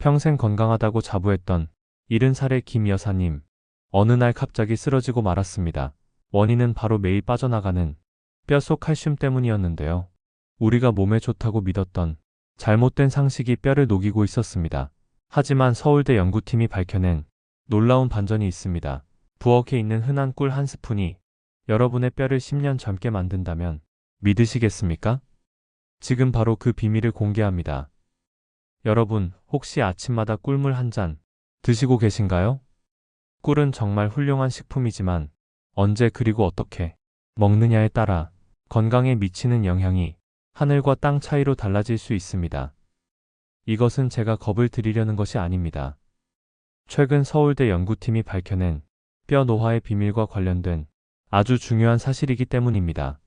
평생 건강하다고 자부했던 70살의 김 여사님. 어느 날 갑자기 쓰러지고 말았습니다. 원인은 바로 매일 빠져나가는 뼛속 칼슘 때문이었는데요. 우리가 몸에 좋다고 믿었던 잘못된 상식이 뼈를 녹이고 있었습니다. 하지만 서울대 연구팀이 밝혀낸 놀라운 반전이 있습니다. 부엌에 있는 흔한 꿀 한 스푼이 여러분의 뼈를 10년 젊게 만든다면 믿으시겠습니까? 지금 바로 그 비밀을 공개합니다. 여러분, 혹시 아침마다 꿀물 한 잔 드시고 계신가요? 꿀은 정말 훌륭한 식품이지만 언제 그리고 어떻게 먹느냐에 따라 건강에 미치는 영향이 하늘과 땅 차이로 달라질 수 있습니다. 이것은 제가 겁을 드리려는 것이 아닙니다. 최근 서울대 연구팀이 밝혀낸 뼈 노화의 비밀과 관련된 아주 중요한 사실이기 때문입니다.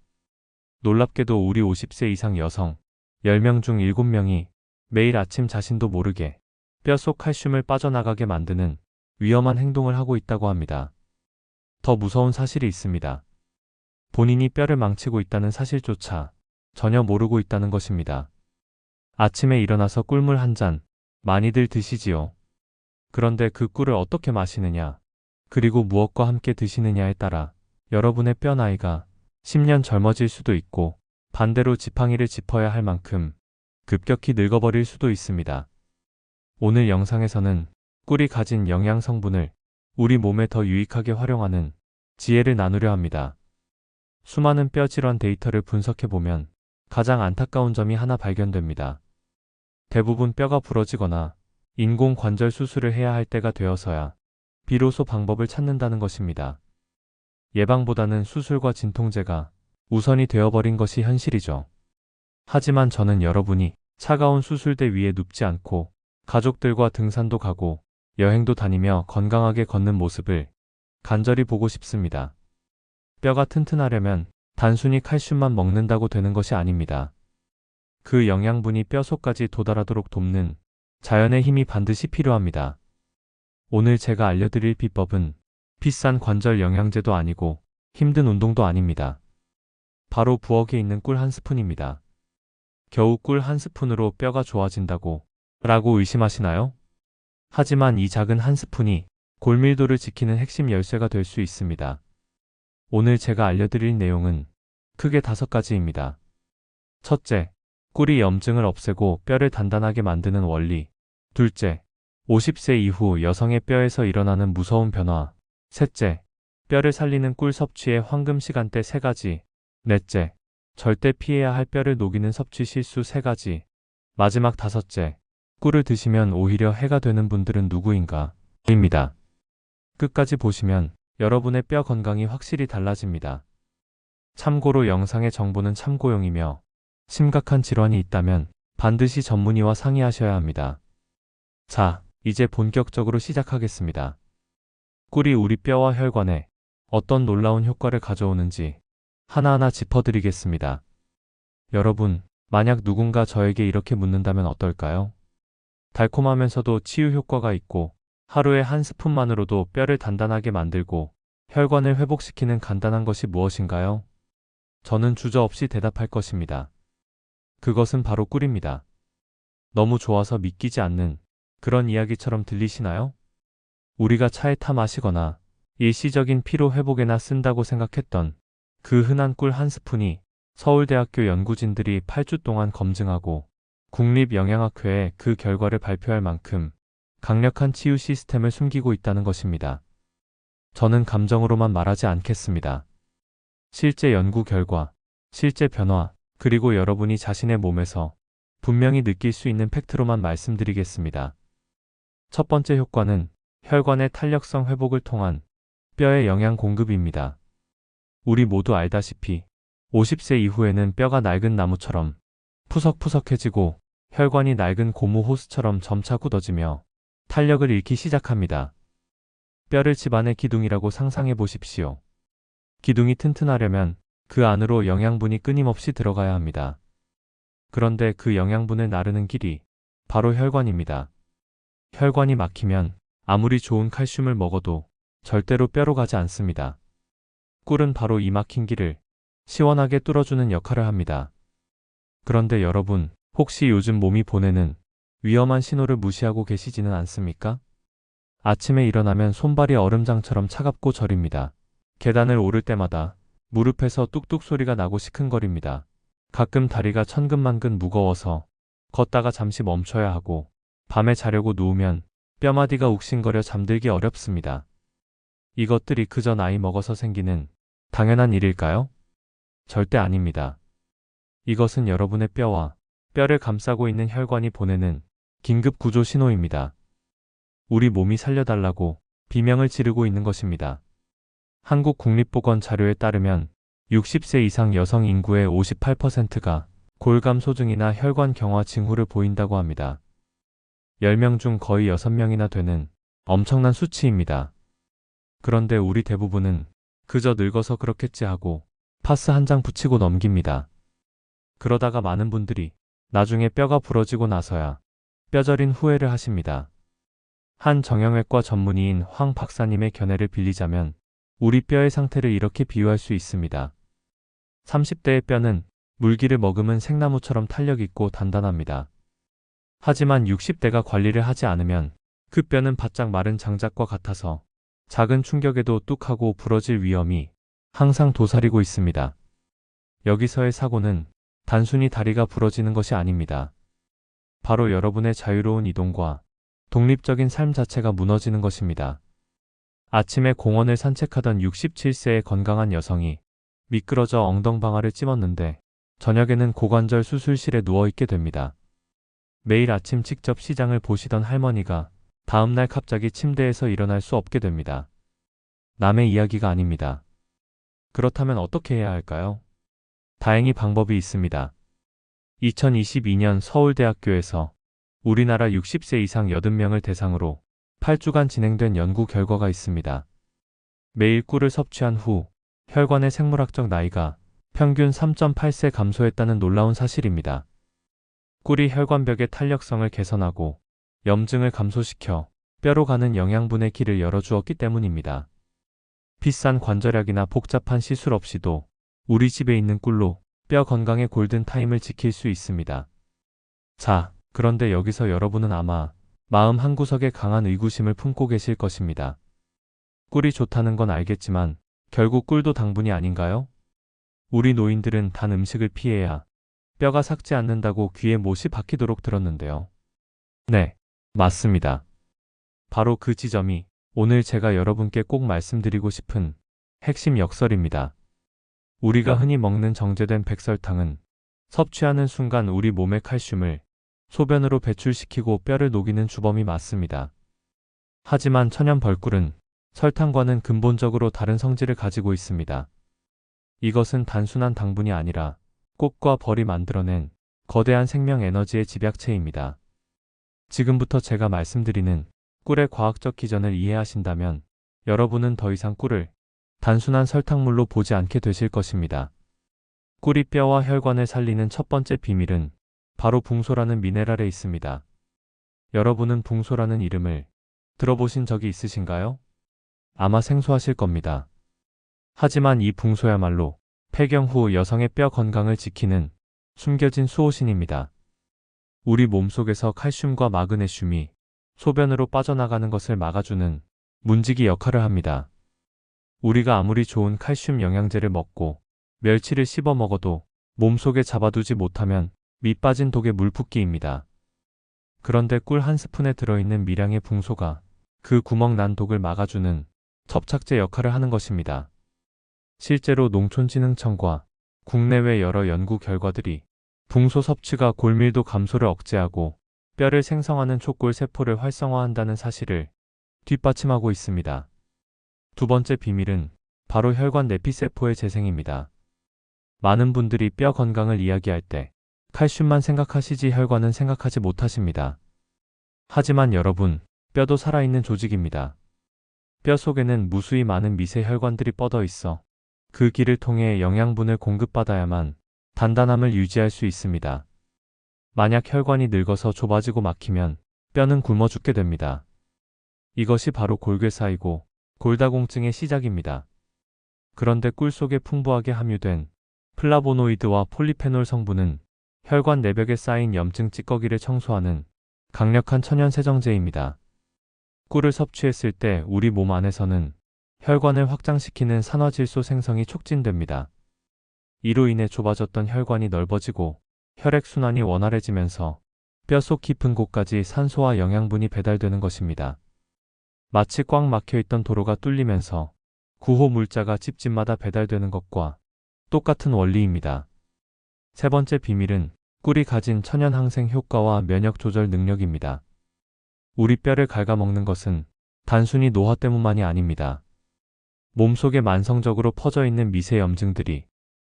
놀랍게도 우리 50세 이상 여성 10명 중 7명이 매일 아침 자신도 모르게 뼛속 칼슘을 빠져나가게 만드는 위험한 행동을 하고 있다고 합니다. 더 무서운 사실이 있습니다. 본인이 뼈를 망치고 있다는 사실조차 전혀 모르고 있다는 것입니다. 아침에 일어나서 꿀물 한 잔 많이들 드시지요. 그런데 그 꿀을 어떻게 마시느냐, 그리고 무엇과 함께 드시느냐에 따라 여러분의 뼈 나이가 10년 젊어질 수도 있고 반대로 지팡이를 짚어야 할 만큼 급격히 늙어버릴 수도 있습니다. 오늘 영상에서는 꿀이 가진 영양 성분을 우리 몸에 더 유익하게 활용하는 지혜를 나누려 합니다. 수많은 뼈 질환 데이터를 분석해보면 가장 안타까운 점이 하나 발견됩니다. 대부분 뼈가 부러지거나 인공관절 수술을 해야 할 때가 되어서야 비로소 방법을 찾는다는 것입니다. 예방보다는 수술과 진통제가 우선이 되어버린 것이 현실이죠. 하지만 저는 여러분이 차가운 수술대 위에 눕지 않고 가족들과 등산도 가고 여행도 다니며 건강하게 걷는 모습을 간절히 보고 싶습니다. 뼈가 튼튼하려면 단순히 칼슘만 먹는다고 되는 것이 아닙니다. 그 영양분이 뼈 속까지 도달하도록 돕는 자연의 힘이 반드시 필요합니다. 오늘 제가 알려드릴 비법은 비싼 관절 영양제도 아니고 힘든 운동도 아닙니다. 바로 부엌에 있는 꿀 한 스푼입니다. 겨우 꿀 한 스푼으로 뼈가 좋아진다고 라고 의심하시나요? 하지만 이 작은 한 스푼이 골밀도를 지키는 핵심 열쇠가 될 수 있습니다. 오늘 제가 알려드릴 내용은 크게 5가지입니다. 첫째, 꿀이 염증을 없애고 뼈를 단단하게 만드는 원리. 둘째, 50세 이후 여성의 뼈에서 일어나는 무서운 변화. 셋째, 뼈를 살리는 꿀 섭취의 황금 시간대 3가지. 넷째, 절대 피해야 할 뼈를 녹이는 섭취 실수 3가지. 마지막 5째, 꿀을 드시면 오히려 해가 되는 분들은 누구인가? 입니다. 끝까지 보시면 여러분의 뼈 건강이 확실히 달라집니다. 참고로 영상의 정보는 참고용이며 심각한 질환이 있다면 반드시 전문의와 상의하셔야 합니다. 자, 이제 본격적으로 시작하겠습니다. 꿀이 우리 뼈와 혈관에 어떤 놀라운 효과를 가져오는지 하나하나 짚어드리겠습니다. 여러분, 만약 누군가 저에게 이렇게 묻는다면 어떨까요? 달콤하면서도 치유 효과가 있고 하루에 한 스푼만으로도 뼈를 단단하게 만들고 혈관을 회복시키는 간단한 것이 무엇인가요? 저는 주저없이 대답할 것입니다. 그것은 바로 꿀입니다. 너무 좋아서 믿기지 않는 그런 이야기처럼 들리시나요? 우리가 차에 타 마시거나 일시적인 피로 회복에나 쓴다고 생각했던 그 흔한 꿀 한 스푼이 서울대학교 연구진들이 8주 동안 검증하고 국립영양학회에 그 결과를 발표할 만큼 강력한 치유 시스템을 숨기고 있다는 것입니다. 저는 감정으로만 말하지 않겠습니다. 실제 연구 결과, 실제 변화, 그리고 여러분이 자신의 몸에서 분명히 느낄 수 있는 팩트로만 말씀드리겠습니다. 첫 번째 효과는 혈관의 탄력성 회복을 통한 뼈의 영양 공급입니다. 우리 모두 알다시피 50세 이후에는 뼈가 낡은 나무처럼 푸석푸석해지고 혈관이 낡은 고무 호스처럼 점차 굳어지며 탄력을 잃기 시작합니다. 뼈를 집안의 기둥이라고 상상해 보십시오. 기둥이 튼튼하려면 그 안으로 영양분이 끊임없이 들어가야 합니다. 그런데 그 영양분을 나르는 길이 바로 혈관입니다. 혈관이 막히면 아무리 좋은 칼슘을 먹어도 절대로 뼈로 가지 않습니다. 꿀은 바로 이 막힌 길을 시원하게 뚫어주는 역할을 합니다. 그런데 여러분, 혹시 요즘 몸이 보내는 위험한 신호를 무시하고 계시지는 않습니까? 아침에 일어나면 손발이 얼음장처럼 차갑고 저립니다. 계단을 오를 때마다 무릎에서 뚝뚝 소리가 나고 시큰거립니다. 가끔 다리가 천근만근 무거워서 걷다가 잠시 멈춰야 하고 밤에 자려고 누우면 뼈마디가 욱신거려 잠들기 어렵습니다. 이것들이 그저 나이 먹어서 생기는 당연한 일일까요? 절대 아닙니다. 이것은 여러분의 뼈와 뼈를 감싸고 있는 혈관이 보내는 긴급 구조 신호입니다. 우리 몸이 살려달라고 비명을 지르고 있는 것입니다. 한국국립보건 자료에 따르면 60세 이상 여성 인구의 58%가 골감 소증이나 혈관 경화 징후를 보인다고 합니다. 10명 중 거의 6명이나 되는 엄청난 수치입니다. 그런데 우리 대부분은 그저 늙어서 그렇겠지 하고 파스 한 장 붙이고 넘깁니다. 그러다가 많은 분들이 나중에 뼈가 부러지고 나서야 뼈저린 후회를 하십니다. 한 정형외과 전문의인 황 박사님의 견해를 빌리자면 우리 뼈의 상태를 이렇게 비유할 수 있습니다. 30대의 뼈는 물기를 머금은 생나무처럼 탄력있고 단단합니다. 하지만 60대가 관리를 하지 않으면 그 뼈는 바짝 마른 장작과 같아서 작은 충격에도 뚝하고 부러질 위험이 항상 도사리고 있습니다. 여기서의 사고는 단순히 다리가 부러지는 것이 아닙니다. 바로 여러분의 자유로운 이동과 독립적인 삶 자체가 무너지는 것입니다. 아침에 공원을 산책하던 67세의 건강한 여성이 미끄러져 엉덩방아를 찝었는데 저녁에는 고관절 수술실에 누워있게 됩니다. 매일 아침 직접 시장을 보시던 할머니가 다음날 갑자기 침대에서 일어날 수 없게 됩니다. 남의 이야기가 아닙니다. 그렇다면 어떻게 해야 할까요? 다행히 방법이 있습니다. 2022년 서울대학교에서 우리나라 60세 이상 80명을 대상으로 8주간 진행된 연구 결과가 있습니다. 매일 꿀을 섭취한 후 혈관의 생물학적 나이가 평균 3.8세 감소했다는 놀라운 사실입니다. 꿀이 혈관벽의 탄력성을 개선하고 염증을 감소시켜 뼈로 가는 영양분의 길을 열어주었기 때문입니다. 비싼 관절약이나 복잡한 시술 없이도 우리 집에 있는 꿀로 뼈 건강의 골든타임을 지킬 수 있습니다. 자, 그런데 여기서 여러분은 아마 마음 한구석에 강한 의구심을 품고 계실 것입니다. 꿀이 좋다는 건 알겠지만 결국 꿀도 당분이 아닌가요? 우리 노인들은 단 음식을 피해야 뼈가 삭지 않는다고 귀에 못이 박히도록 들었는데요. 네, 맞습니다. 바로 그 지점이 오늘 제가 여러분께 꼭 말씀드리고 싶은 핵심 역설입니다. 우리가 흔히 먹는 정제된 백설탕은 섭취하는 순간 우리 몸의 칼슘을 소변으로 배출시키고 뼈를 녹이는 주범이 맞습니다. 하지만 천연 벌꿀은 설탕과는 근본적으로 다른 성질을 가지고 있습니다. 이것은 단순한 당분이 아니라 꽃과 벌이 만들어낸 거대한 생명 에너지의 집약체입니다. 지금부터 제가 말씀드리는 꿀의 과학적 기전을 이해하신다면 여러분은 더 이상 꿀을 단순한 설탕물로 보지 않게 되실 것입니다. 꿀이 뼈와 혈관을 살리는 첫 번째 비밀은 바로 붕소라는 미네랄에 있습니다. 여러분은 붕소라는 이름을 들어보신 적이 있으신가요? 아마 생소하실 겁니다. 하지만 이 붕소야말로 폐경 후 여성의 뼈 건강을 지키는 숨겨진 수호신입니다. 우리 몸속에서 칼슘과 마그네슘이 소변으로 빠져나가는 것을 막아주는 문지기 역할을 합니다. 우리가 아무리 좋은 칼슘 영양제를 먹고 멸치를 씹어 먹어도 몸속에 잡아두지 못하면 밑 빠진 독의 물붓기입니다. 그런데 꿀 한 스푼에 들어있는 미량의 붕소가 그 구멍 난 독을 막아주는 접착제 역할을 하는 것입니다. 실제로 농촌진흥청과 국내외 여러 연구 결과들이 붕소 섭취가 골밀도 감소를 억제하고 뼈를 생성하는 촉골 세포를 활성화한다는 사실을 뒷받침하고 있습니다. 두 번째 비밀은 바로 혈관 내피세포의 재생입니다. 많은 분들이 뼈 건강을 이야기할 때 칼슘만 생각하시지 혈관은 생각하지 못하십니다. 하지만 여러분, 뼈도 살아있는 조직입니다. 뼈 속에는 무수히 많은 미세 혈관들이 뻗어 있어 그 길을 통해 영양분을 공급받아야만 단단함을 유지할 수 있습니다. 만약 혈관이 늙어서 좁아지고 막히면 뼈는 굶어 죽게 됩니다. 이것이 바로 골괴사이고 골다공증의 시작입니다. 그런데 꿀 속에 풍부하게 함유된 플라보노이드와 폴리페놀 성분은 혈관 내벽에 쌓인 염증 찌꺼기를 청소하는 강력한 천연 세정제입니다. 꿀을 섭취했을 때 우리 몸 안에서는 혈관을 확장시키는 산화질소 생성이 촉진됩니다. 이로 인해 좁아졌던 혈관이 넓어지고 혈액순환이 원활해지면서 뼛속 깊은 곳까지 산소와 영양분이 배달되는 것입니다. 마치 꽉 막혀있던 도로가 뚫리면서 구호 물자가 집집마다 배달되는 것과 똑같은 원리입니다. 세 번째 비밀은 꿀이 가진 천연 항생 효과와 면역 조절 능력입니다. 우리 뼈를 갉아먹는 것은 단순히 노화 때문만이 아닙니다. 몸속에 만성적으로 퍼져 있는 미세 염증들이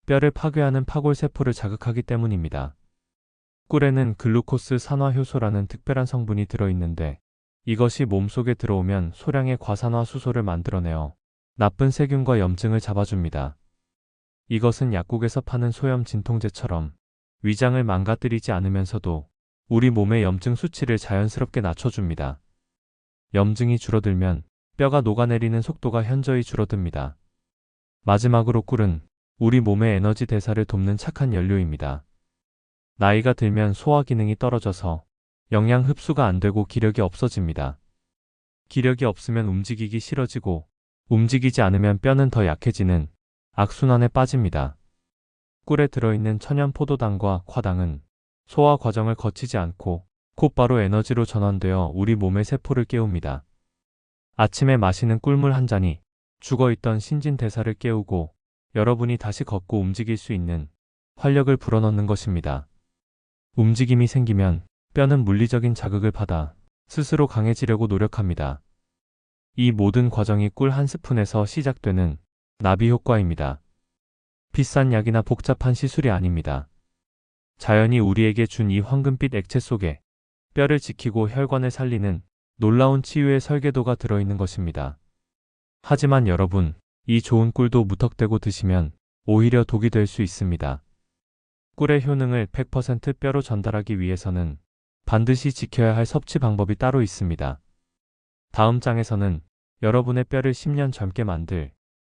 뼈를 파괴하는 파골세포를 자극하기 때문입니다. 꿀에는 글루코스 산화효소라는 특별한 성분이 들어있는데 이것이 몸속에 들어오면 소량의 과산화 수소를 만들어내어 나쁜 세균과 염증을 잡아줍니다. 이것은 약국에서 파는 소염 진통제처럼 위장을 망가뜨리지 않으면서도 우리 몸의 염증 수치를 자연스럽게 낮춰줍니다. 염증이 줄어들면 뼈가 녹아내리는 속도가 현저히 줄어듭니다. 마지막으로 꿀은 우리 몸의 에너지 대사를 돕는 착한 연료입니다. 나이가 들면 소화 기능이 떨어져서 영양 흡수가 안 되고 기력이 없어집니다. 기력이 없으면 움직이기 싫어지고 움직이지 않으면 뼈는 더 약해지는 악순환에 빠집니다. 꿀에 들어있는 천연 포도당과 과당은 소화 과정을 거치지 않고 곧바로 에너지로 전환되어 우리 몸의 세포를 깨웁니다. 아침에 마시는 꿀물 한 잔이 죽어있던 신진대사를 깨우고 여러분이 다시 걷고 움직일 수 있는 활력을 불어넣는 것입니다. 움직임이 생기면 뼈는 물리적인 자극을 받아 스스로 강해지려고 노력합니다. 이 모든 과정이 꿀 한 스푼에서 시작되는 나비 효과입니다. 비싼 약이나 복잡한 시술이 아닙니다. 자연이 우리에게 준 이 황금빛 액체 속에 뼈를 지키고 혈관을 살리는 놀라운 치유의 설계도가 들어있는 것입니다. 하지만 여러분, 이 좋은 꿀도 무턱대고 드시면 오히려 독이 될 수 있습니다. 꿀의 효능을 100% 뼈로 전달하기 위해서는 반드시 지켜야 할 섭취 방법이 따로 있습니다. 다음 장에서는 여러분의 뼈를 10년 젊게 만들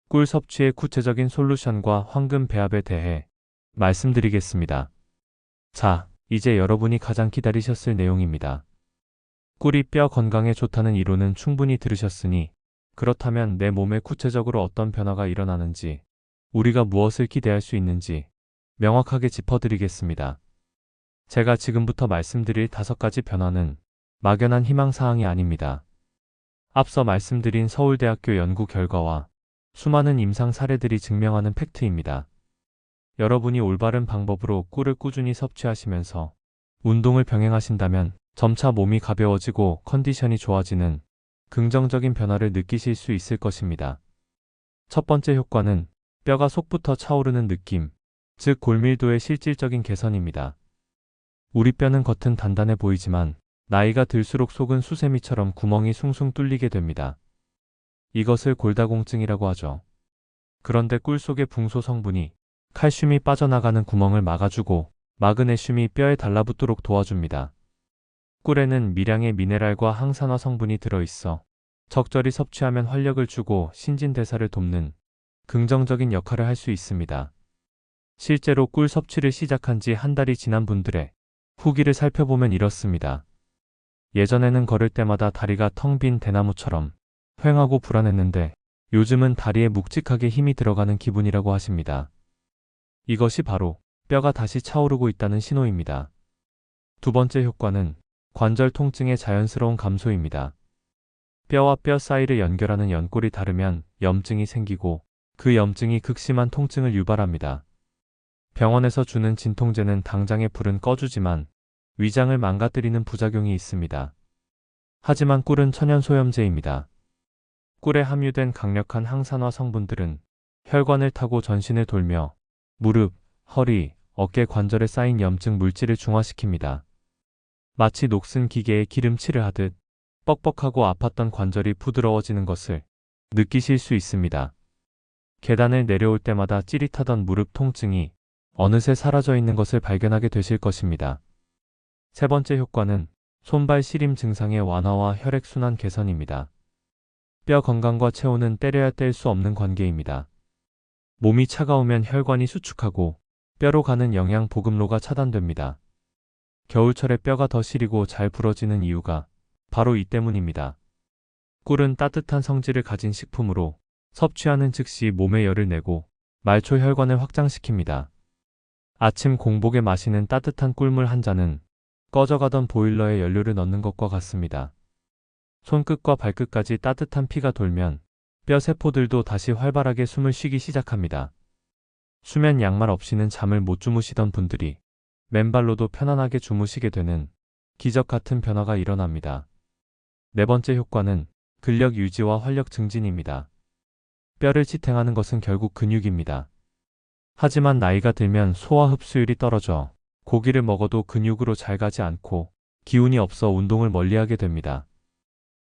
꿀 섭취의 구체적인 솔루션과 황금 배합에 대해 말씀드리겠습니다. 자, 이제 여러분이 가장 기다리셨을 내용입니다. 꿀이 뼈 건강에 좋다는 이론은 충분히 들으셨으니 그렇다면 내 몸에 구체적으로 어떤 변화가 일어나는지, 우리가 무엇을 기대할 수 있는지 명확하게 짚어드리겠습니다. 제가 지금부터 말씀드릴 5가지 변화는 막연한 희망사항이 아닙니다. 앞서 말씀드린 서울대학교 연구 결과와 수많은 임상 사례들이 증명하는 팩트입니다. 여러분이 올바른 방법으로 꿀을 꾸준히 섭취하시면서 운동을 병행하신다면 점차 몸이 가벼워지고 컨디션이 좋아지는 긍정적인 변화를 느끼실 수 있을 것입니다. 첫 번째 효과는 뼈가 속부터 차오르는 느낌, 즉 골밀도의 실질적인 개선입니다. 우리 뼈는 겉은 단단해 보이지만 나이가 들수록 속은 수세미처럼 구멍이 숭숭 뚫리게 됩니다. 이것을 골다공증이라고 하죠. 그런데 꿀 속의 붕소 성분이 칼슘이 빠져나가는 구멍을 막아주고 마그네슘이 뼈에 달라붙도록 도와줍니다. 꿀에는 미량의 미네랄과 항산화 성분이 들어있어 적절히 섭취하면 활력을 주고 신진대사를 돕는 긍정적인 역할을 할 수 있습니다. 실제로 꿀 섭취를 시작한 지 한 달이 지난 분들의 후기를 살펴보면 이렇습니다. 예전에는 걸을 때마다 다리가 텅 빈 대나무처럼 휑하고 불안했는데 요즘은 다리에 묵직하게 힘이 들어가는 기분이라고 하십니다. 이것이 바로 뼈가 다시 차오르고 있다는 신호입니다. 두 번째 효과는 관절 통증의 자연스러운 감소입니다. 뼈와 뼈 사이를 연결하는 연골이 닳으면 염증이 생기고 그 염증이 극심한 통증을 유발합니다. 병원에서 주는 진통제는 당장의 불은 꺼주지만 위장을 망가뜨리는 부작용이 있습니다. 하지만 꿀은 천연소염제입니다. 꿀에 함유된 강력한 항산화 성분들은 혈관을 타고 전신을 돌며 무릎, 허리, 어깨 관절에 쌓인 염증 물질을 중화시킵니다. 마치 녹슨 기계에 기름칠을 하듯 뻑뻑하고 아팠던 관절이 부드러워지는 것을 느끼실 수 있습니다. 계단을 내려올 때마다 찌릿하던 무릎 통증이 어느새 사라져 있는 것을 발견하게 되실 것입니다. 세 번째 효과는 손발 시림 증상의 완화와 혈액순환 개선입니다. 뼈 건강과 체온은 때려야 뗄 수 없는 관계입니다. 몸이 차가우면 혈관이 수축하고 뼈로 가는 영양 보급로가 차단됩니다. 겨울철에 뼈가 더 시리고 잘 부러지는 이유가 바로 이 때문입니다. 꿀은 따뜻한 성질을 가진 식품으로 섭취하는 즉시 몸에 열을 내고 말초 혈관을 확장시킵니다. 아침 공복에 마시는 따뜻한 꿀물 한 잔은 꺼져가던 보일러에 연료를 넣는 것과 같습니다. 손끝과 발끝까지 따뜻한 피가 돌면 뼈 세포들도 다시 활발하게 숨을 쉬기 시작합니다. 수면 양말 없이는 잠을 못 주무시던 분들이 맨발로도 편안하게 주무시게 되는 기적 같은 변화가 일어납니다. 네 번째 효과는 근력 유지와 활력 증진입니다. 뼈를 지탱하는 것은 결국 근육입니다. 하지만 나이가 들면 소화 흡수율이 떨어져 고기를 먹어도 근육으로 잘 가지 않고 기운이 없어 운동을 멀리하게 됩니다.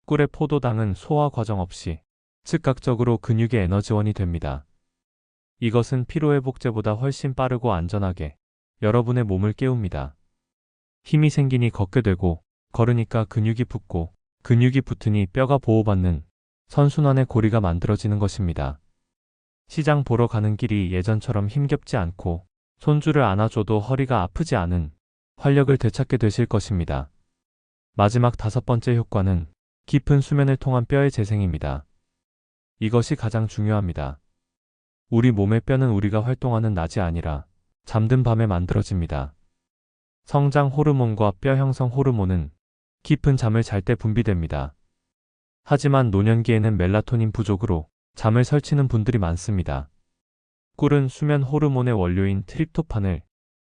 꿀의 포도당은 소화 과정 없이 즉각적으로 근육의 에너지원이 됩니다. 이것은 피로회복제보다 훨씬 빠르고 안전하게 여러분의 몸을 깨웁니다. 힘이 생기니 걷게 되고 걸으니까 근육이 붙고 근육이 붙으니 뼈가 보호받는 선순환의 고리가 만들어지는 것입니다. 시장 보러 가는 길이 예전처럼 힘겹지 않고 손주를 안아줘도 허리가 아프지 않은 활력을 되찾게 되실 것입니다. 마지막 다섯 번째 효과는 깊은 수면을 통한 뼈의 재생입니다. 이것이 가장 중요합니다. 우리 몸의 뼈는 우리가 활동하는 낮이 아니라 잠든 밤에 만들어집니다. 성장 호르몬과 뼈 형성 호르몬은 깊은 잠을 잘 때 분비됩니다. 하지만 노년기에는 멜라토닌 부족으로 잠을 설치는 분들이 많습니다. 꿀은 수면 호르몬의 원료인 트립토판을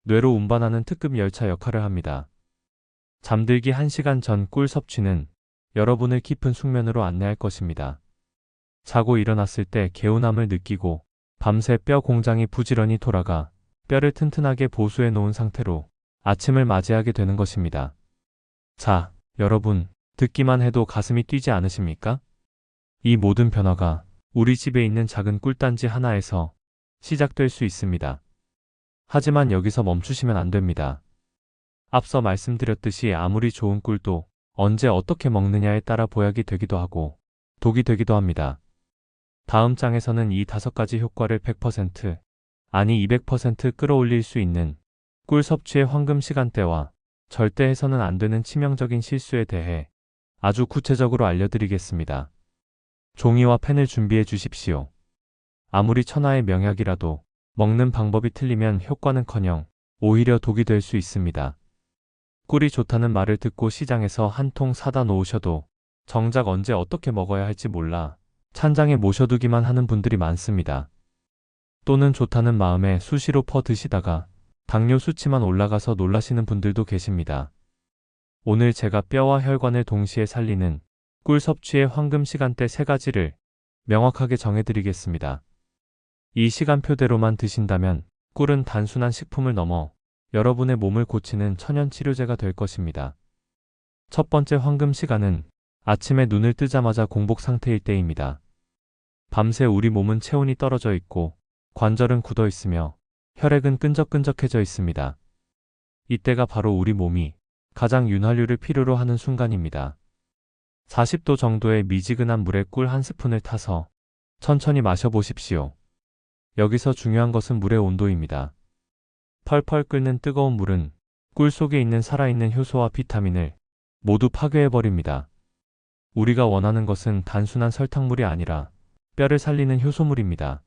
뇌로 운반하는 특급 열차 역할을 합니다. 잠들기 1시간 전 꿀 섭취는 여러분을 깊은 숙면으로 안내할 것입니다. 자고 일어났을 때 개운함을 느끼고 밤새 뼈 공장이 부지런히 돌아가 뼈를 튼튼하게 보수해 놓은 상태로 아침을 맞이하게 되는 것입니다. 자, 여러분, 듣기만 해도 가슴이 뛰지 않으십니까? 이 모든 변화가 우리 집에 있는 작은 꿀단지 하나에서 시작될 수 있습니다. 하지만 여기서 멈추시면 안 됩니다. 앞서 말씀드렸듯이 아무리 좋은 꿀도 언제 어떻게 먹느냐에 따라 보약이 되기도 하고 독이 되기도 합니다. 다음 장에서는 이 5가지 효과를 100%, 아니 200% 끌어올릴 수 있는 꿀 섭취의 황금 시간대와 절대 해서는 안 되는 치명적인 실수에 대해 아주 구체적으로 알려드리겠습니다. 종이와 펜을 준비해 주십시오. 아무리 천하의 명약이라도 먹는 방법이 틀리면 효과는커녕 오히려 독이 될 수 있습니다. 꿀이 좋다는 말을 듣고 시장에서 한 통 사다 놓으셔도 정작 언제 어떻게 먹어야 할지 몰라 찬장에 모셔두기만 하는 분들이 많습니다. 또는 좋다는 마음에 수시로 퍼 드시다가 당뇨 수치만 올라가서 놀라시는 분들도 계십니다. 오늘 제가 뼈와 혈관을 동시에 살리는 꿀 섭취의 황금 시간대 3가지를 명확하게 정해드리겠습니다. 이 시간표대로만 드신다면 꿀은 단순한 식품을 넘어 여러분의 몸을 고치는 천연 치료제가 될 것입니다. 첫 번째 황금 시간은 아침에 눈을 뜨자마자 공복 상태일 때입니다. 밤새 우리 몸은 체온이 떨어져 있고 관절은 굳어 있으며 혈액은 끈적끈적해져 있습니다. 이때가 바로 우리 몸이 가장 윤활유를 필요로 하는 순간입니다. 40도 정도의 미지근한 물에 꿀 한 스푼을 타서 천천히 마셔보십시오. 여기서 중요한 것은 물의 온도입니다. 펄펄 끓는 뜨거운 물은 꿀 속에 있는 살아있는 효소와 비타민을 모두 파괴해버립니다. 우리가 원하는 것은 단순한 설탕물이 아니라 뼈를 살리는 효소물입니다.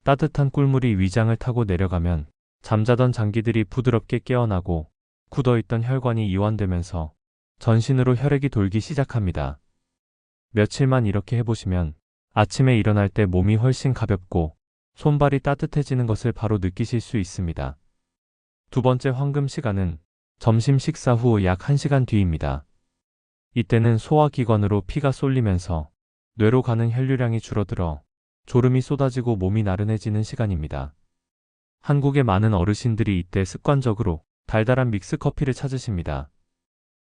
따뜻한 꿀물이 위장을 타고 내려가면 잠자던 장기들이 부드럽게 깨어나고 굳어있던 혈관이 이완되면서 전신으로 혈액이 돌기 시작합니다. 며칠만 이렇게 해보시면 아침에 일어날 때 몸이 훨씬 가볍고 손발이 따뜻해지는 것을 바로 느끼실 수 있습니다. 두 번째 황금 시간은 점심 식사 후 약 1시간 뒤입니다. 이때는 소화기관으로 피가 쏠리면서 뇌로 가는 혈류량이 줄어들어 졸음이 쏟아지고 몸이 나른해지는 시간입니다. 한국의 많은 어르신들이 이때 습관적으로 달달한 믹스커피를 찾으십니다.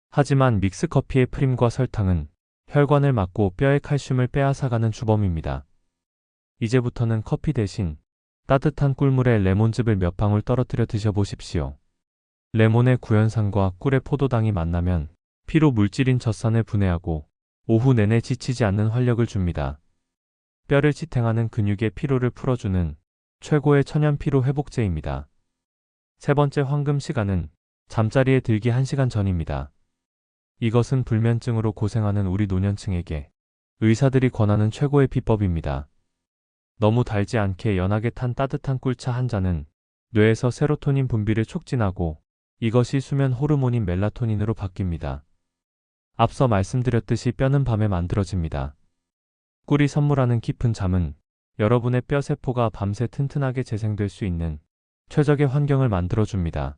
하지만 믹스커피의 프림과 설탕은 혈관을 막고 뼈의 칼슘을 빼앗아가는 주범입니다. 이제부터는 커피 대신 따뜻한 꿀물에 레몬즙을 몇 방울 떨어뜨려 드셔보십시오. 레몬의 구연산과 꿀의 포도당이 만나면 피로 물질인 젖산을 분해하고 오후 내내 지치지 않는 활력을 줍니다. 뼈를 지탱하는 근육의 피로를 풀어주는 최고의 천연 피로 회복제입니다. 세 번째 황금 시간은 잠자리에 들기 1시간 전입니다. 이것은 불면증으로 고생하는 우리 노년층에게 의사들이 권하는 최고의 비법입니다. 너무 달지 않게 연하게 탄 따뜻한 꿀차 한 잔은 뇌에서 세로토닌 분비를 촉진하고 이것이 수면 호르몬인 멜라토닌으로 바뀝니다. 앞서 말씀드렸듯이 뼈는 밤에 만들어집니다. 꿀이 선물하는 깊은 잠은 여러분의 뼈 세포가 밤새 튼튼하게 재생될 수 있는 최적의 환경을 만들어줍니다.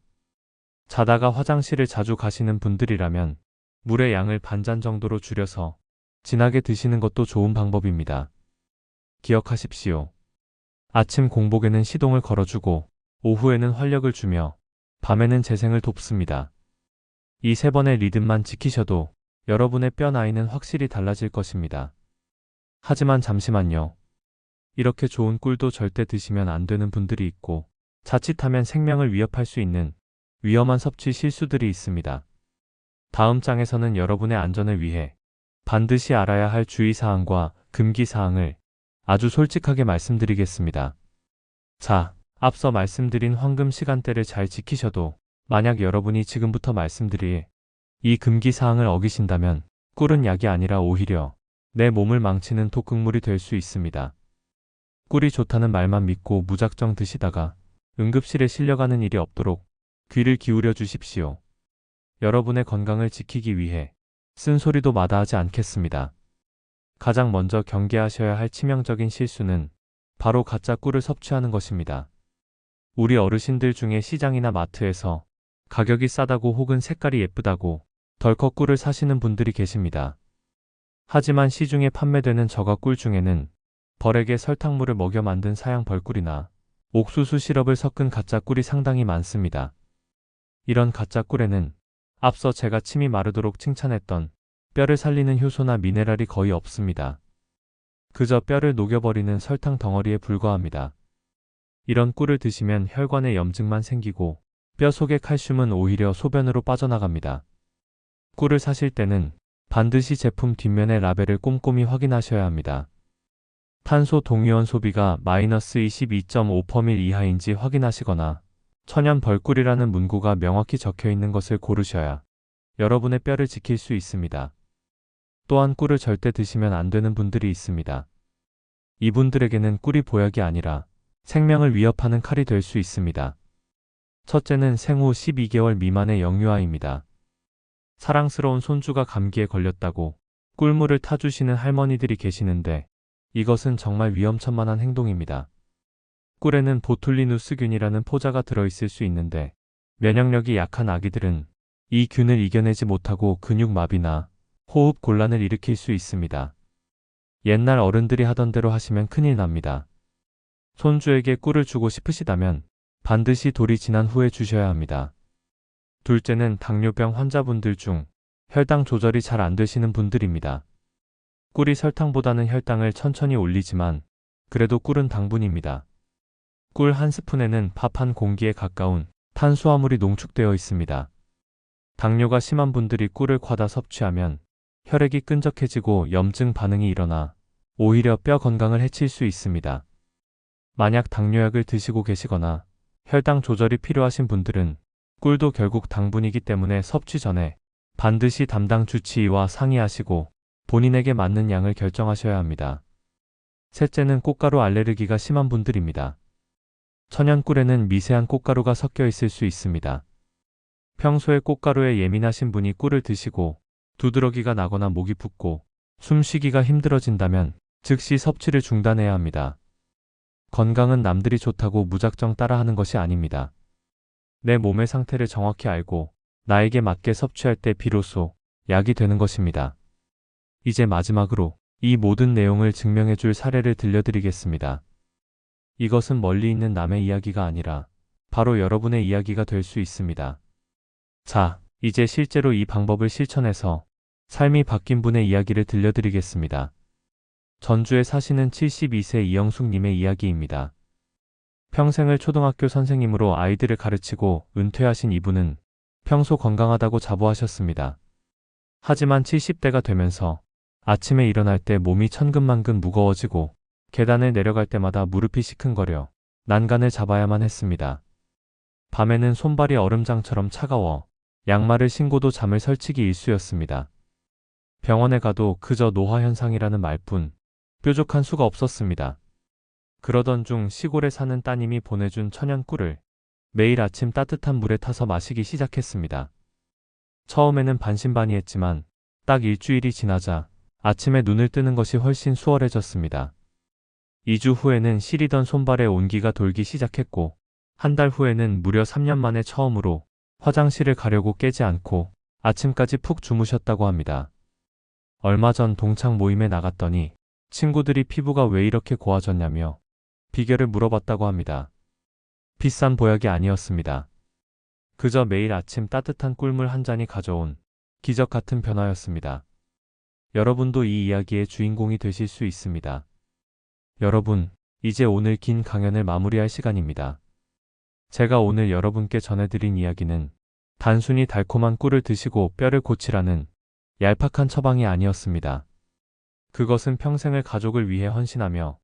자다가 화장실을 자주 가시는 분들이라면 물의 양을 반잔 정도로 줄여서 진하게 드시는 것도 좋은 방법입니다. 기억하십시오. 아침 공복에는 시동을 걸어주고 오후에는 활력을 주며 밤에는 재생을 돕습니다. 이 3번의 리듬만 지키셔도 여러분의 뼈 나이는 확실히 달라질 것입니다. 하지만 잠시만요. 이렇게 좋은 꿀도 절대 드시면 안 되는 분들이 있고 자칫하면 생명을 위협할 수 있는 위험한 섭취 실수들이 있습니다. 다음 장에서는 여러분의 안전을 위해 반드시 알아야 할 주의사항과 금기사항을 아주 솔직하게 말씀드리겠습니다. 자, 앞서 말씀드린 황금 시간대를 잘 지키셔도 만약 여러분이 지금부터 말씀드릴 이 금기사항을 어기신다면 꿀은 약이 아니라 오히려 내 몸을 망치는 독극물이 될 수 있습니다. 꿀이 좋다는 말만 믿고 무작정 드시다가 응급실에 실려가는 일이 없도록 귀를 기울여 주십시오. 여러분의 건강을 지키기 위해 쓴소리도 마다하지 않겠습니다. 가장 먼저 경계하셔야 할 치명적인 실수는 바로 가짜 꿀을 섭취하는 것입니다. 우리 어르신들 중에 시장이나 마트에서 가격이 싸다고 혹은 색깔이 예쁘다고 덜컥 꿀을 사시는 분들이 계십니다. 하지만 시중에 판매되는 저가 꿀 중에는 벌에게 설탕물을 먹여 만든 사양 벌꿀이나 옥수수 시럽을 섞은 가짜 꿀이 상당히 많습니다. 이런 가짜 꿀에는 앞서 제가 침이 마르도록 칭찬했던 뼈를 살리는 효소나 미네랄이 거의 없습니다. 그저 뼈를 녹여버리는 설탕 덩어리에 불과합니다. 이런 꿀을 드시면 혈관에 염증만 생기고 뼈 속의 칼슘은 오히려 소변으로 빠져나갑니다. 꿀을 사실 때는 반드시 제품 뒷면의 라벨을 꼼꼼히 확인하셔야 합니다. 탄소 동위원 소비가 마이너스 22.5% 이하인지 확인하시거나 천연 벌꿀이라는 문구가 명확히 적혀 있는 것을 고르셔야 여러분의 뼈를 지킬 수 있습니다. 또한 꿀을 절대 드시면 안 되는 분들이 있습니다. 이분들에게는 꿀이 보약이 아니라 생명을 위협하는 칼이 될 수 있습니다. 첫째는 생후 12개월 미만의 영유아입니다. 사랑스러운 손주가 감기에 걸렸다고 꿀물을 타주시는 할머니들이 계시는데 이것은 정말 위험천만한 행동입니다. 꿀에는 보툴리누스균이라는 포자가 들어있을 수 있는데 면역력이 약한 아기들은 이 균을 이겨내지 못하고 근육마비나 호흡 곤란을 일으킬 수 있습니다. 옛날 어른들이 하던 대로 하시면 큰일 납니다. 손주에게 꿀을 주고 싶으시다면 반드시 돌이 지난 후에 주셔야 합니다. 둘째는 당뇨병 환자분들 중 혈당 조절이 잘 안 되시는 분들입니다. 꿀이 설탕보다는 혈당을 천천히 올리지만 그래도 꿀은 당분입니다. 꿀 한 스푼에는 밥 한 공기에 가까운 탄수화물이 농축되어 있습니다. 당뇨가 심한 분들이 꿀을 과다 섭취하면 혈액이 끈적해지고 염증 반응이 일어나 오히려 뼈 건강을 해칠 수 있습니다. 만약 당뇨약을 드시고 계시거나 혈당 조절이 필요하신 분들은 꿀도 결국 당분이기 때문에 섭취 전에 반드시 담당 주치의와 상의하시고 본인에게 맞는 양을 결정하셔야 합니다. 셋째는 꽃가루 알레르기가 심한 분들입니다. 천연 꿀에는 미세한 꽃가루가 섞여 있을 수 있습니다. 평소에 꽃가루에 예민하신 분이 꿀을 드시고 두드러기가 나거나 목이 붓고 숨쉬기가 힘들어진다면 즉시 섭취를 중단해야 합니다. 건강은 남들이 좋다고 무작정 따라하는 것이 아닙니다. 내 몸의 상태를 정확히 알고 나에게 맞게 섭취할 때 비로소 약이 되는 것입니다. 이제 마지막으로 이 모든 내용을 증명해 줄 사례를 들려드리겠습니다. 이것은 멀리 있는 남의 이야기가 아니라 바로 여러분의 이야기가 될 수 있습니다. 자, 이제 실제로 이 방법을 실천해서 삶이 바뀐 분의 이야기를 들려드리겠습니다. 전주에 사시는 72세 이영숙님의 이야기입니다. 평생을 초등학교 선생님으로 아이들을 가르치고 은퇴하신 이분은 평소 건강하다고 자부하셨습니다. 하지만 70대가 되면서 아침에 일어날 때 몸이 천근만근 무거워지고 계단을 내려갈 때마다 무릎이 시큰거려 난간을 잡아야만 했습니다. 밤에는 손발이 얼음장처럼 차가워 양말을 신고도 잠을 설치기 일쑤였습니다. 병원에 가도 그저 노화 현상이라는 말뿐 뾰족한 수가 없었습니다. 그러던 중 시골에 사는 따님이 보내준 천연 꿀을 매일 아침 따뜻한 물에 타서 마시기 시작했습니다. 처음에는 반신반의했지만 딱 일주일이 지나자 아침에 눈을 뜨는 것이 훨씬 수월해졌습니다. 2주 후에는 시리던 손발에 온기가 돌기 시작했고 한 달 후에는 무려 3년 만에 처음으로 화장실을 가려고 깨지 않고 아침까지 푹 주무셨다고 합니다. 얼마 전 동창 모임에 나갔더니 친구들이 피부가 왜 이렇게 고와졌냐며 비결을 물어봤다고 합니다. 비싼 보약이 아니었습니다. 그저 매일 아침 따뜻한 꿀물 한 잔이 가져온 기적 같은 변화였습니다. 여러분도 이 이야기의 주인공이 되실 수 있습니다. 여러분, 이제 오늘 긴 강연을 마무리할 시간입니다. 제가 오늘 여러분께 전해드린 이야기는 단순히 달콤한 꿀을 드시고 뼈를 고치라는 얄팍한 처방이 아니었습니다. 그것은 평생을 가족을 위해 헌신하며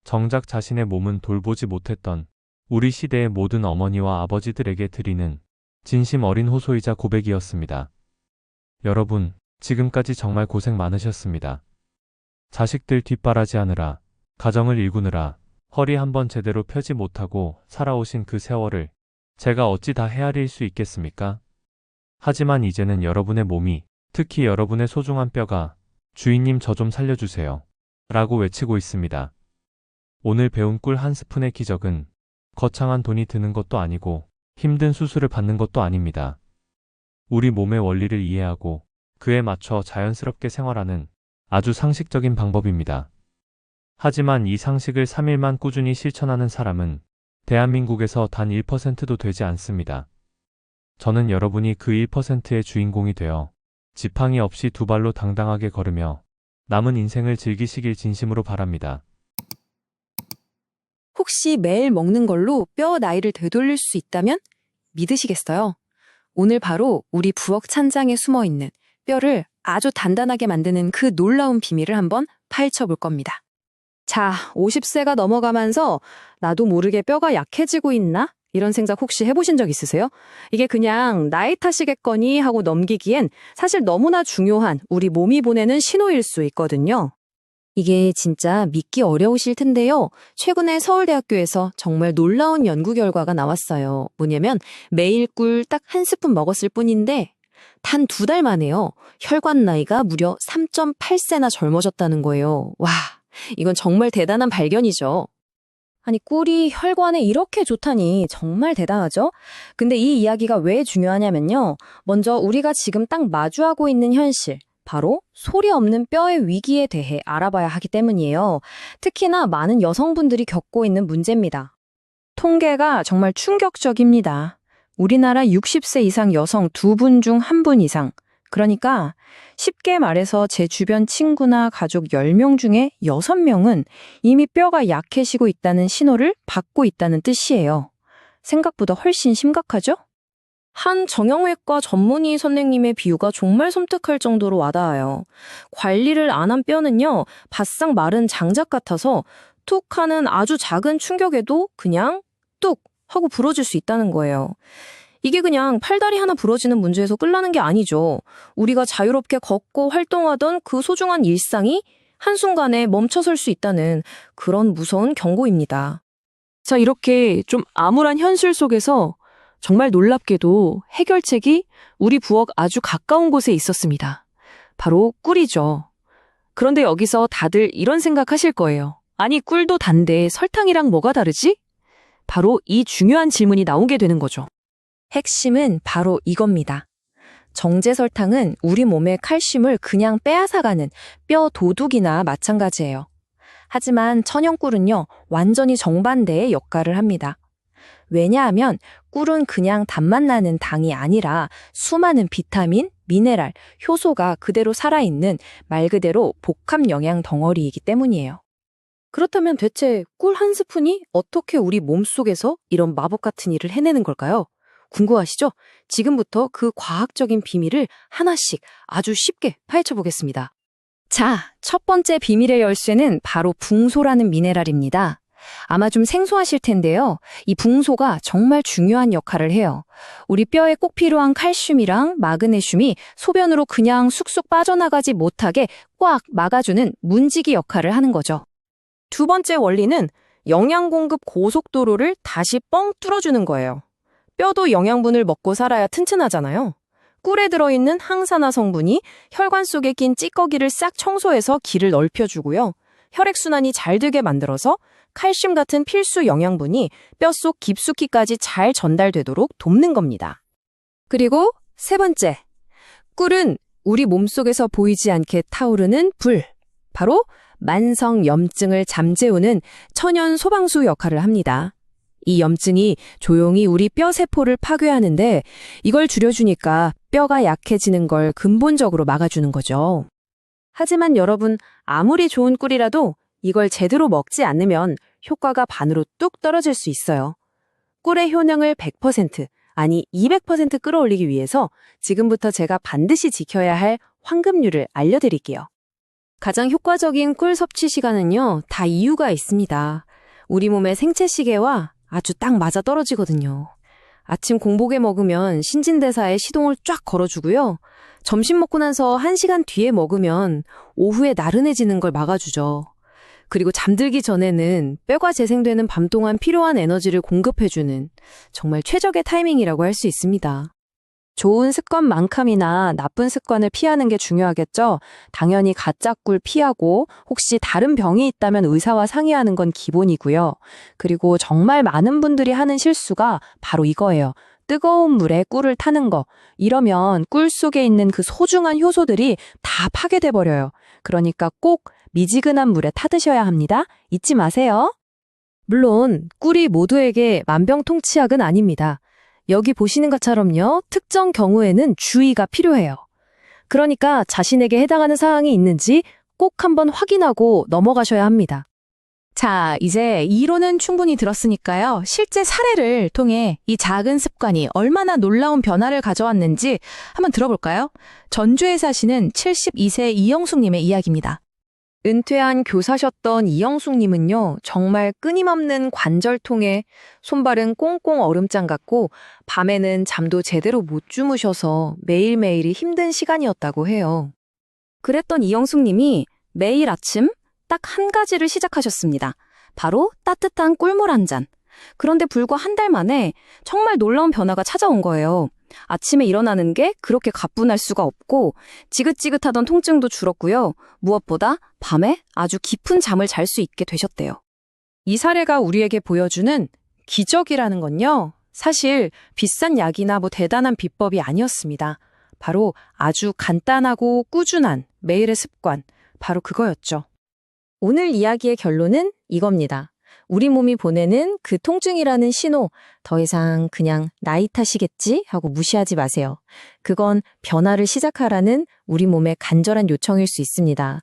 정작 자신의 몸은 돌보지 못했던 우리 시대의 모든 어머니와 아버지들에게 드리는 진심 어린 호소이자 고백이었습니다. 여러분, 지금까지 정말 고생 많으셨습니다. 자식들 뒷바라지하느라, 가정을 일구느라 허리 한번 제대로 펴지 못하고 살아오신 그 세월을 제가 어찌 다 헤아릴 수 있겠습니까? 하지만 이제는 여러분의 몸이, 특히 여러분의 소중한 뼈가 주인님 저 좀 살려주세요 라고 외치고 있습니다. 오늘 배운 꿀 한 스푼의 기적은 거창한 돈이 드는 것도 아니고 힘든 수술을 받는 것도 아닙니다. 우리 몸의 원리를 이해하고 그에 맞춰 자연스럽게 생활하는 아주 상식적인 방법입니다. 하지만 이 상식을 3일만 꾸준히 실천하는 사람은 대한민국에서 단 1%도 되지 않습니다. 저는 여러분이 그 1%의 주인공이 되어 지팡이 없이 두 발로 당당하게 걸으며 남은 인생을 즐기시길 진심으로 바랍니다. 혹시 매일 먹는 걸로 뼈 나이를 되돌릴 수 있다면 믿으시겠어요? 오늘 바로 우리 부엌 찬장에 숨어 있는 뼈를 아주 단단하게 만드는 그 놀라운 비밀을 한번 파헤쳐 볼 겁니다. 자, 50세가 넘어가면서 나도 모르게 뼈가 약해지고 있나? 이런 생각 혹시 해보신 적 있으세요? 이게 그냥 나이 탓이겠거니 하고 넘기기엔 사실 너무나 중요한 우리 몸이 보내는 신호일 수 있거든요. 이게 진짜 믿기 어려우실 텐데요. 최근에 서울대학교에서 정말 놀라운 연구 결과가 나왔어요. 뭐냐면 매일 꿀 딱 한 스푼 먹었을 뿐인데 단 2달 만에요. 혈관 나이가 무려 3.8세나 젊어졌다는 거예요. 와, 이건 정말 대단한 발견이죠. 아니, 꿀이 혈관에 이렇게 좋다니 정말 대단하죠? 근데 이 이야기가 왜 중요하냐면요. 먼저 우리가 지금 딱 마주하고 있는 현실, 바로 소리 없는 뼈의 위기에 대해 알아봐야 하기 때문이에요. 특히나 많은 여성분들이 겪고 있는 문제입니다. 통계가 정말 충격적입니다. 우리나라 60세 이상 여성 2분 중 1분 이상, 그러니까 쉽게 말해서 제 주변 친구나 가족 10명 중에 6명은 이미 뼈가 약해지고 있다는 신호를 받고 있다는 뜻이에요. 생각보다 훨씬 심각하죠? 한 정형외과 전문의 선생님의 비유가 정말 섬뜩할 정도로 와닿아요. 관리를 안 한 뼈는요, 바싹 마른 장작 같아서 툭 하는 아주 작은 충격에도 그냥 뚝 하고 부러질 수 있다는 거예요. 이게 그냥 팔다리 하나 부러지는 문제에서 끝나는 게 아니죠. 우리가 자유롭게 걷고 활동하던 그 소중한 일상이 한순간에 멈춰설 수 있다는 그런 무서운 경고입니다. 자, 이렇게 좀 암울한 현실 속에서 정말 놀랍게도 해결책이 우리 부엌 아주 가까운 곳에 있었습니다. 바로 꿀이죠. 그런데 여기서 다들 이런 생각하실 거예요. 아니, 꿀도 단데 설탕이랑 뭐가 다르지? 바로 이 중요한 질문이 나오게 되는 거죠. 핵심은 바로 이겁니다. 정제설탕은 우리 몸의 칼슘을 그냥 빼앗아가는 뼈 도둑이나 마찬가지예요. 하지만 천연꿀은요, 완전히 정반대의 역할을 합니다. 왜냐하면 꿀은 그냥 단맛 나는 당이 아니라 수많은 비타민, 미네랄, 효소가 그대로 살아있는 말 그대로 복합 영양 덩어리이기 때문이에요. 그렇다면 대체 꿀 한 스푼이 어떻게 우리 몸속에서 이런 마법 같은 일을 해내는 걸까요? 궁금하시죠? 지금부터 그 과학적인 비밀을 하나씩 아주 쉽게 파헤쳐 보겠습니다. 자, 첫 번째 비밀의 열쇠는 바로 붕소라는 미네랄입니다. 아마 좀 생소하실 텐데요. 이 붕소가 정말 중요한 역할을 해요. 우리 뼈에 꼭 필요한 칼슘이랑 마그네슘이 소변으로 그냥 쑥쑥 빠져나가지 못하게 꽉 막아주는 문지기 역할을 하는 거죠. 두 번째 원리는 영양 공급 고속도로를 다시 뻥 뚫어주는 거예요. 뼈도 영양분을 먹고 살아야 튼튼하잖아요. 꿀에 들어있는 항산화 성분이 혈관 속에 낀 찌꺼기를 싹 청소해서 길을 넓혀주고요. 혈액순환이 잘 되게 만들어서 칼슘 같은 필수 영양분이 뼛속 깊숙이까지 잘 전달되도록 돕는 겁니다. 그리고 세 번째, 꿀은 우리 몸속에서 보이지 않게 타오르는 불, 바로 만성 염증을 잠재우는 천연 소방수 역할을 합니다. 이 염증이 조용히 우리 뼈 세포를 파괴하는데 이걸 줄여주니까 뼈가 약해지는 걸 근본적으로 막아주는 거죠. 하지만 여러분, 아무리 좋은 꿀이라도 이걸 제대로 먹지 않으면 효과가 반으로 뚝 떨어질 수 있어요. 꿀의 효능을 100%, 아니 200% 끌어올리기 위해서 지금부터 제가 반드시 지켜야 할 황금률을 알려드릴게요. 가장 효과적인 꿀 섭취 시간은요, 다 이유가 있습니다. 우리 몸의 생체 시계와 아주 딱 맞아 떨어지거든요. 아침 공복에 먹으면 신진대사에 시동을 쫙 걸어주고요. 점심 먹고 나서 1시간 뒤에 먹으면 오후에 나른해지는 걸 막아주죠. 그리고 잠들기 전에는 뼈가 재생되는 밤 동안 필요한 에너지를 공급해주는 정말 최적의 타이밍이라고 할 수 있습니다. 좋은 습관만큼이나 나쁜 습관을 피하는 게 중요하겠죠? 당연히 가짜 꿀 피하고 혹시 다른 병이 있다면 의사와 상의하는 건 기본이고요. 그리고 정말 많은 분들이 하는 실수가 바로 이거예요. 뜨거운 물에 꿀을 타는 거. 이러면 꿀 속에 있는 그 소중한 효소들이 다 파괴돼 버려요. 그러니까 꼭 미지근한 물에 타드셔야 합니다. 잊지 마세요. 물론 꿀이 모두에게 만병통치약은 아닙니다. 여기 보시는 것처럼요, 특정 경우에는 주의가 필요해요. 그러니까 자신에게 해당하는 사항이 있는지 꼭 한번 확인하고 넘어가셔야 합니다. 자, 이제 이론은 충분히 들었으니까요. 실제 사례를 통해 이 작은 습관이 얼마나 놀라운 변화를 가져왔는지 한번 들어볼까요? 전주에 사시는 72세 이영숙님의 이야기입니다. 은퇴한 교사셨던 이영숙님은요, 정말 끊임없는 관절통에 손발은 꽁꽁 얼음장 같고 밤에는 잠도 제대로 못 주무셔서 매일매일이 힘든 시간이었다고 해요. 그랬던 이영숙님이 매일 아침 딱 한 가지를 시작하셨습니다. 바로 따뜻한 꿀물 한 잔. 그런데 불과 한 달 만에 정말 놀라운 변화가 찾아온 거예요. 아침에 일어나는 게 그렇게 가뿐할 수가 없고 지긋지긋하던 통증도 줄었고요. 무엇보다 밤에 아주 깊은 잠을 잘 수 있게 되셨대요. 이 사례가 우리에게 보여주는 기적이라는 건요, 사실 비싼 약이나 대단한 비법이 아니었습니다. 바로 아주 간단하고 꾸준한 매일의 습관, 바로 그거였죠. 오늘 이야기의 결론은 이겁니다. 우리 몸이 보내는 그 통증이라는 신호, 더 이상 그냥 나이 탓이겠지 하고 무시하지 마세요. 그건 변화를 시작하라는 우리 몸의 간절한 요청일 수 있습니다.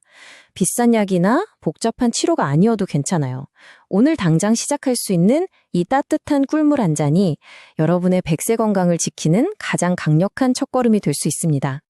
비싼 약이나 복잡한 치료가 아니어도 괜찮아요. 오늘 당장 시작할 수 있는 이 따뜻한 꿀물 한 잔이 여러분의 100세 건강을 지키는 가장 강력한 첫걸음이 될 수 있습니다.